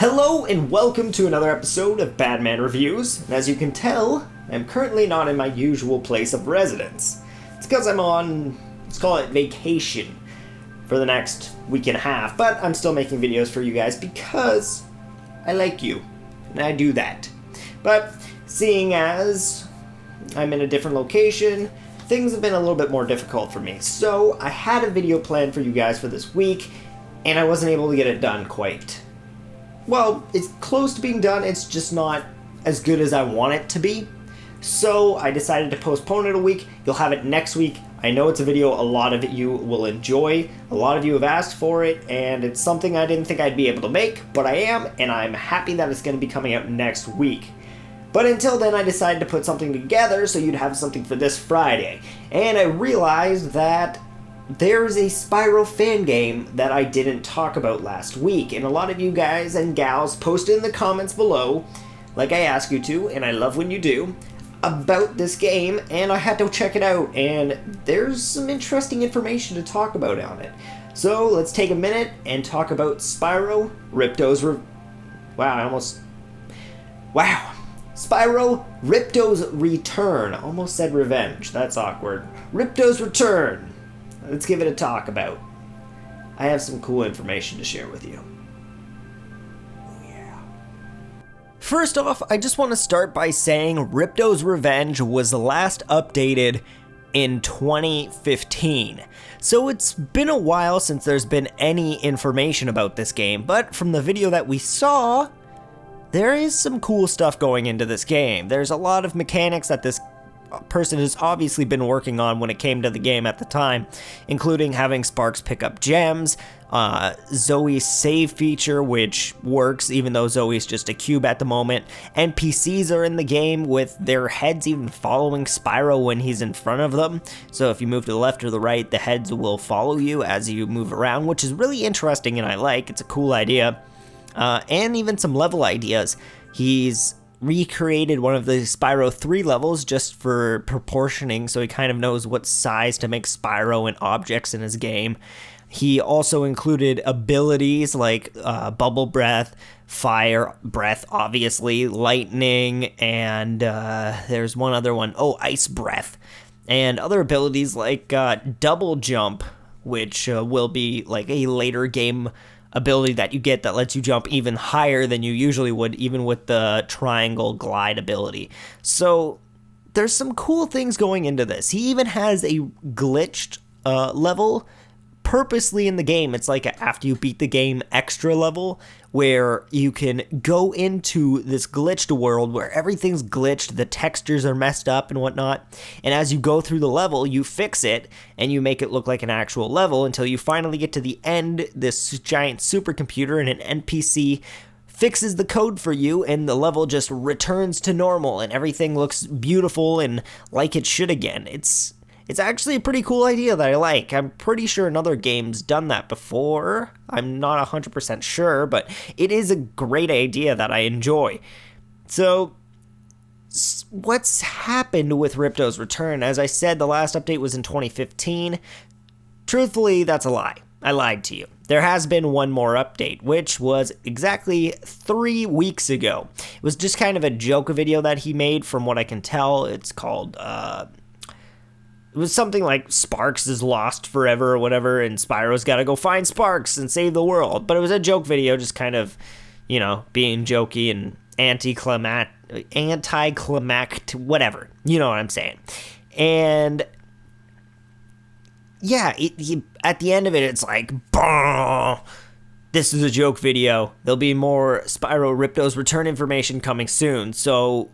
Hello and welcome to another episode of Badman Reviews, and as you can tell, I'm currently not in my usual place of residence. It's because I'm on, let's call it vacation, for the next week and a half, but I'm still making videos for you guys because I like you, and I do that. But seeing as I'm in a different location, things have been a little bit more difficult for me. So I had a video planned for you guys for this week, and I wasn't able to get it done quite. Well, it's close to being done, it's just not as good as I want it to be. So I decided to postpone it a week. You'll have it next week. I know it's a video a lot of you will enjoy. A lot of you have asked for it, and it's something I didn't think I'd be able to make, but I am, and I'm happy that it's going to be coming out next week. But until then, I decided to put something together so you'd have something for this Friday. And I realized that there's a Spyro fan game that I didn't talk about last week, and a lot of you guys and gals posted in the comments below, like I ask you to, and I love when you do, about this game, and I had to check it out, and there's some interesting information to talk about on it. So let's take a minute and talk about Spyro, Spyro, Ripto's Return. Almost said revenge, that's awkward. Ripto's Return. Let's give it a talk about. I have some cool information to share with you. Oh yeah. First off, I just want to start by saying Ripto's Revenge was last updated in 2015. So it's been a while since there's been any information about this game, but from the video that we saw, there is some cool stuff going into this game. There's a lot of mechanics that this person has obviously been working on when it came to the game at the time, including having Sparx pick up gems, Zoe's save feature, which works even though Zoe's just a cube at the moment. NPCs are in the game with their heads even following Spyro when he's in front of them. So if you move to the left or the right, the heads will follow you as you move around, which is really interesting and I like. It's a cool idea. And even some level ideas. He's recreated one of the Spyro 3 levels just for proportioning, so he kind of knows what size to make Spyro and objects in his game. He also included abilities like bubble breath, fire breath, obviously, lightning, and there's one other one, ice breath, and other abilities like double jump, which will be like a later game ability that you get that lets you jump even higher than you usually would, even with the triangle glide ability. So there's some cool things going into this. He even has a glitched level purposely in the game. It's like after you beat the game extra level where you can go into this glitched world where everything's glitched, the textures are messed up and whatnot, and as you go through the level you fix it and you make it look like an actual level until you finally get to the end. This giant supercomputer and an NPC fixes the code for you and the level just returns to normal and everything looks beautiful and like it should again. It's actually a pretty cool idea that I like. I'm pretty sure another game's done that before. I'm not 100% sure, but it is a great idea that I enjoy. So, what's happened with Ripto's Return? As I said, the last update was in 2015. Truthfully, that's a lie. I lied to you. There has been one more update, which was exactly 3 weeks ago. It was just kind of a joke video that he made, from what I can tell. It's called, it was something like Sparx is lost forever or whatever, and Spyro's got to go find Sparx and save the world. But it was a joke video, just kind of, being jokey and anticlimactic, whatever. You know what I'm saying. And yeah, at the end of it, it's like, bah! This is a joke video. There'll be more Spyro Ripto's Return information coming soon. So,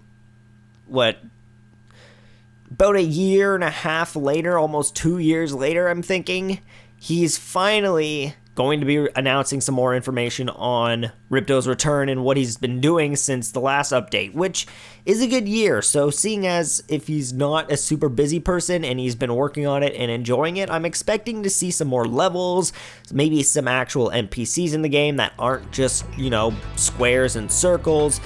about a year and a half later, almost 2 years later, I'm thinking, he's finally going to be announcing some more information on Ripto's Return and what he's been doing since the last update, which is a good year. So seeing as if he's not a super busy person and he's been working on it and enjoying it, I'm expecting to see some more levels, maybe some actual NPCs in the game that aren't just, squares and circles.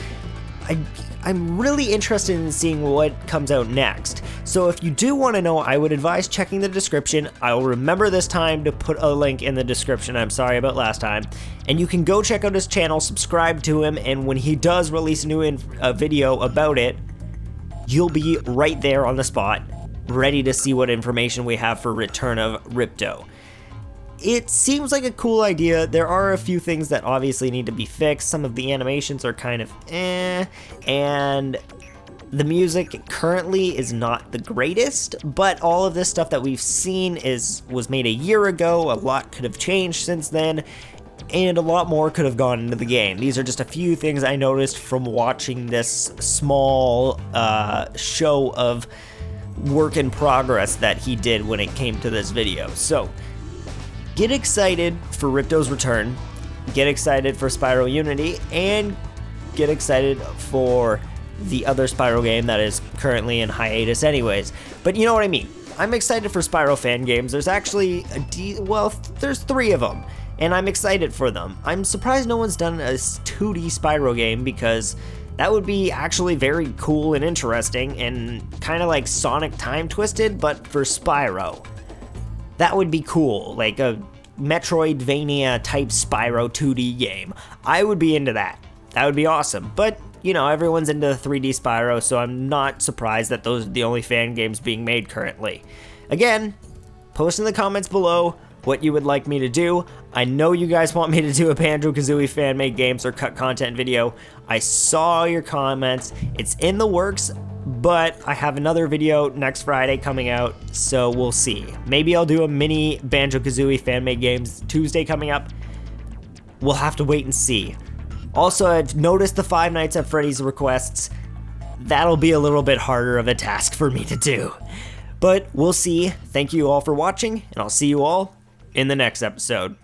I'm really interested in seeing what comes out next. So if you do want to know, I would advise checking the description. I'll remember this time to put a link in the description. I'm sorry about last time. And you can go check out his channel, subscribe to him, and when he does release a new video about it, you'll be right there on the spot, ready to see what information we have for Return of Ripto. It seems like a cool idea. There are a few things that obviously need to be fixed. Some of the animations are kind of and the music currently is not the greatest, but all of this stuff that we've seen was made a year ago. A lot could have changed since then, and a lot more could have gone into the game. These are just a few things I noticed from watching this small show of work in progress that he did when it came to this video. So get excited for Ripto's return, get excited for Spyro Unity, and get excited for the other Spyro game that is currently in hiatus anyways. But you know what I mean. I'm excited for Spyro fan games. There's actually there's 3 of them, and I'm excited for them. I'm surprised no one's done a 2D Spyro game, because that would be actually very cool and interesting, and kind of like Sonic Time Twisted, but for Spyro. That would be cool, like a Metroidvania type Spyro 2D game. I would be into that. That would be awesome. But, you know, everyone's into 3D Spyro, so I'm not surprised that those are the only fan games being made currently. Again, post in the comments below what you would like me to do. I know you guys want me to do a Banjo-Kazooie fan-made games or cut content video. I saw your comments. It's in the works, but I have another video next Friday coming out, so we'll see. Maybe I'll do a mini Banjo-Kazooie fan-made games Tuesday coming up. We'll have to wait and see. Also, I've noticed the Five Nights at Freddy's requests. That'll be a little bit harder of a task for me to do. But we'll see. Thank you all for watching, and I'll see you all in the next episode.